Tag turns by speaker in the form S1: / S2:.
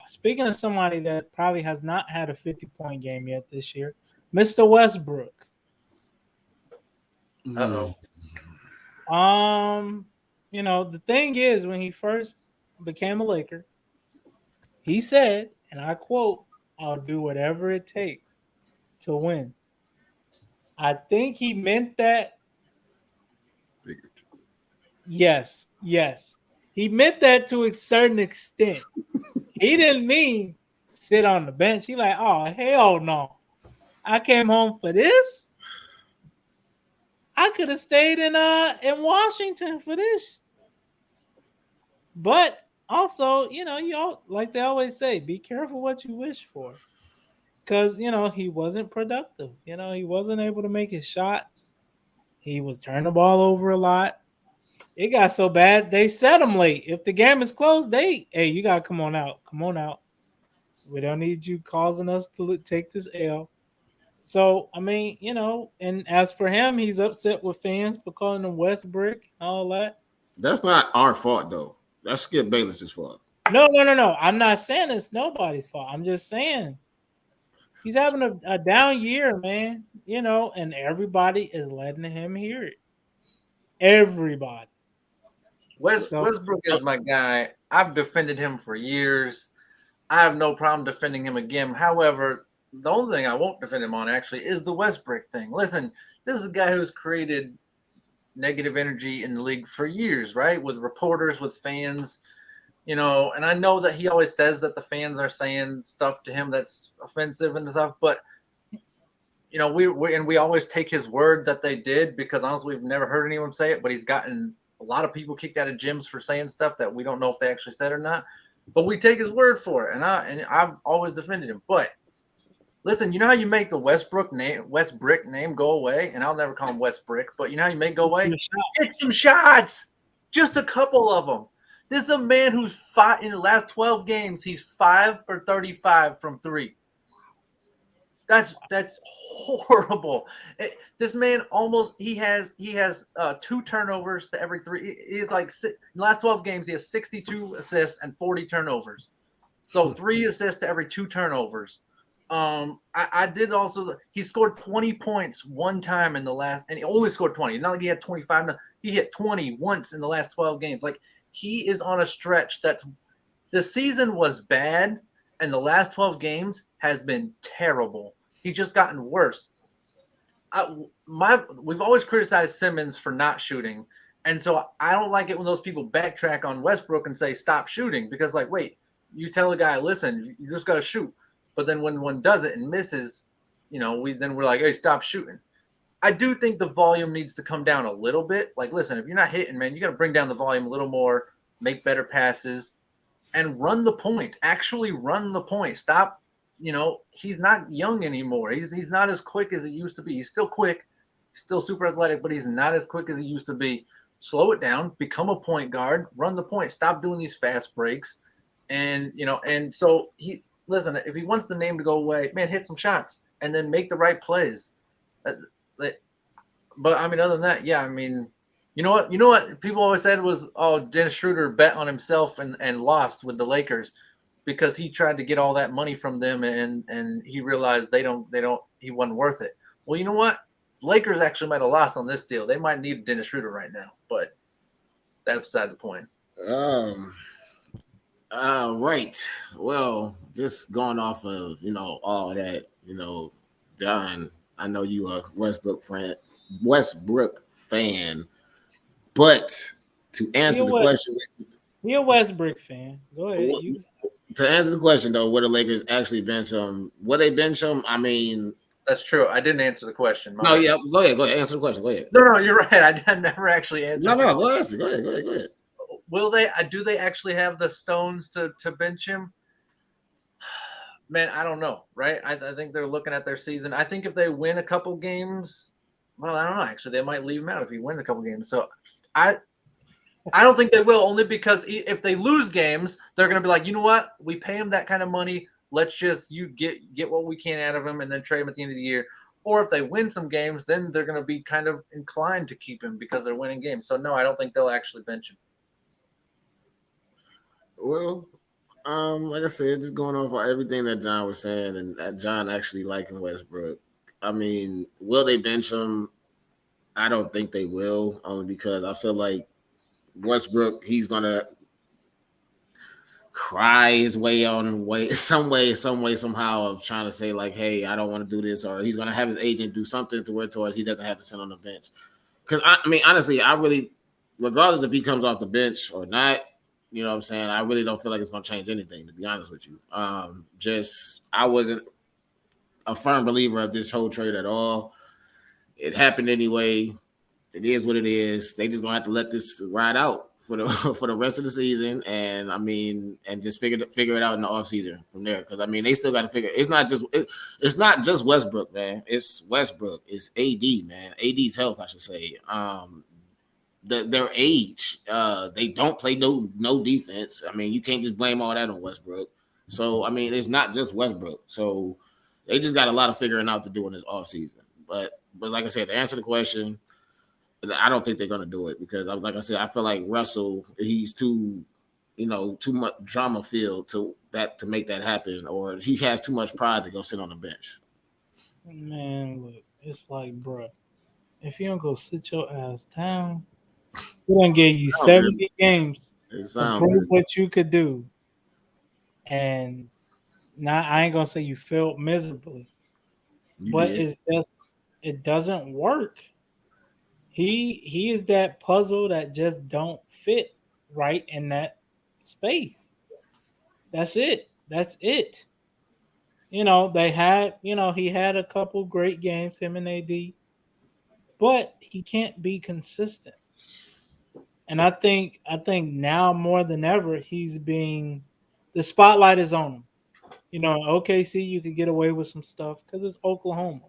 S1: speaking of somebody that probably has not had a 50-point game yet this year, Mr. Westbrook.
S2: Uh-oh.
S1: Um, the thing is, when he first became a Laker, he said, and I quote, "I'll do whatever it takes to win." I think he meant that. Yes, yes. He meant that to a certain extent. He didn't mean sit on the bench. He like, oh hell no. I came home for this. I could have stayed in Washington for this. But also, you all like they always say, be careful what you wish for. Cause he wasn't productive. He wasn't able to make his shots. He was turning the ball over a lot. It got so bad they set him late. If the game is closed, hey, you gotta come on out. Come on out. We don't need you causing us to take this L. So I mean, and as for him, he's upset with fans for calling him Westbrick and all that.
S3: That's not our fault though. That's Skip Bayless's fault.
S1: No. I'm not saying it's nobody's fault. I'm just saying he's having a down year, man. And everybody is letting him hear it. Everybody.
S2: Westbrook is my guy. I've defended him for years. I have no problem defending him again. However, the only thing I won't defend him on actually is the Westbrook thing. Listen, this is a guy who's created negative energy in the league for years, right? With reporters, with fans, and I know that he always says that the fans are saying stuff to him that's offensive and stuff, but we always take his word that they did, because honestly, we've never heard anyone say it, but he's gotten a lot of people kicked out of gyms for saying stuff that we don't know if they actually said or not, but we take his word for it. And I've always defended him. But listen, you know how you make the Westbrook name go away? And I'll never call him Westbrick, but you know how you make go away? Take some shots. Just a couple of them. This is a man who's in the last 12 games, he's 5 for 35 from 3. That's horrible. This man he has 2 turnovers to every 3. He's like, in the last 12 games, he has 62 assists and 40 turnovers. So 3 assists to every 2 turnovers. I did also. He scored 20 points one time in the last, and he only scored 20. Not like he had 25. No, he hit 20 once in the last 12 games. Like, he is on a stretch the season was bad, and the last 12 games has been terrible. He's just gotten worse. We've always criticized Simmons for not shooting, and so I don't like it when those people backtrack on Westbrook and say stop shooting, because like, wait, you tell a guy, listen, you just got to shoot, but then when one does it and misses, we're like, hey, stop shooting. I do think the volume needs to come down a little bit. Like, listen, if you're not hitting, man, you got to bring down the volume a little more, make better passes, and run the point. Actually run the point. Stop. He's not young anymore. He's not as quick as he used to be. He's still quick, still super athletic, but he's not as quick as he used to be. Slow it down, become a point guard, run the point, stop doing these fast breaks. And so listen, if he wants the name to go away, man, hit some shots and then make the right plays. But I mean, other than that, yeah, I mean, you know what people always said was, oh, Dennis Schroeder bet on himself and lost with the Lakers, because he tried to get all that money from them, and he realized he wasn't worth it. Well, you know what? Lakers actually might have lost on this deal. They might need Dennis Schroeder right now, but that's beside the point.
S3: Right. Well, just going off of, all that, John, I know you are a Westbrook fan, but to answer the question,
S1: you're a Westbrook fan. Go ahead.
S3: To answer the question though, would the Lakers actually bench him? Would they bench him? I mean,
S2: that's true. I didn't answer the question.
S3: No, yeah, go ahead. Answer the question. Go ahead.
S2: No, you're right. I never actually answered.
S3: No, go ahead.
S2: Will they? Do they actually have the stones to bench him? Man, I don't know, right? I think they're looking at their season. I think if they win a couple games, well, I don't know. Actually, they might leave him out if he wins a couple games. So I don't think they will, only because if they lose games, they're going to be like, you know what? We pay him that kind of money. Let's just get what we can out of him and then trade him at the end of the year. Or if they win some games, then they're going to be kind of inclined to keep him because they're winning games. So no, I don't think they'll actually bench him.
S3: Well, Like I said, just going off of everything that John was saying, and that John actually liking Westbrook. I mean, will they bench him? I don't think they will, only because I feel like Westbrook, he's gonna cry his way on way somehow of trying to say like, hey, I don't want to do this, or he's gonna have his agent do something to where towards he doesn't have to sit on the bench. Because I mean, honestly, I really, regardless if he comes off the bench or not, you know what I'm saying, I really don't feel like it's gonna change anything, to be honest with you. Just I wasn't a firm believer of this whole trade at all. It happened anyway. It is what it is. They just gonna have to let this ride out for the for the rest of the season, and I mean, and just figure it out in the off season from there. Because I mean, they still got to figure. It's not just Westbrook, man. It's Westbrook. It's AD, man. AD's health, I should say. Their age. They don't play no defense. I mean, you can't just blame all that on Westbrook. So I mean, it's not just Westbrook. So they just got a lot of figuring out to do in this off season. But like I said, to answer the question, I don't think they're gonna do it because, like I said, I feel like Russell, he's too much drama filled to make that happen, or he has too much pride to go sit on the bench.
S1: Man, look, it's like, bro, if you don't go sit your ass down, we done gave you 70 games to prove what you could do, and now I ain't gonna say you failed miserably, but it's just it doesn't work. He is that puzzle that just don't fit right in that space. That's it. That's it. They had, he had a couple great games, him and AD, but he can't be consistent. And I think now more than ever, the spotlight is on him. OKC, you could get away with some stuff because it's Oklahoma.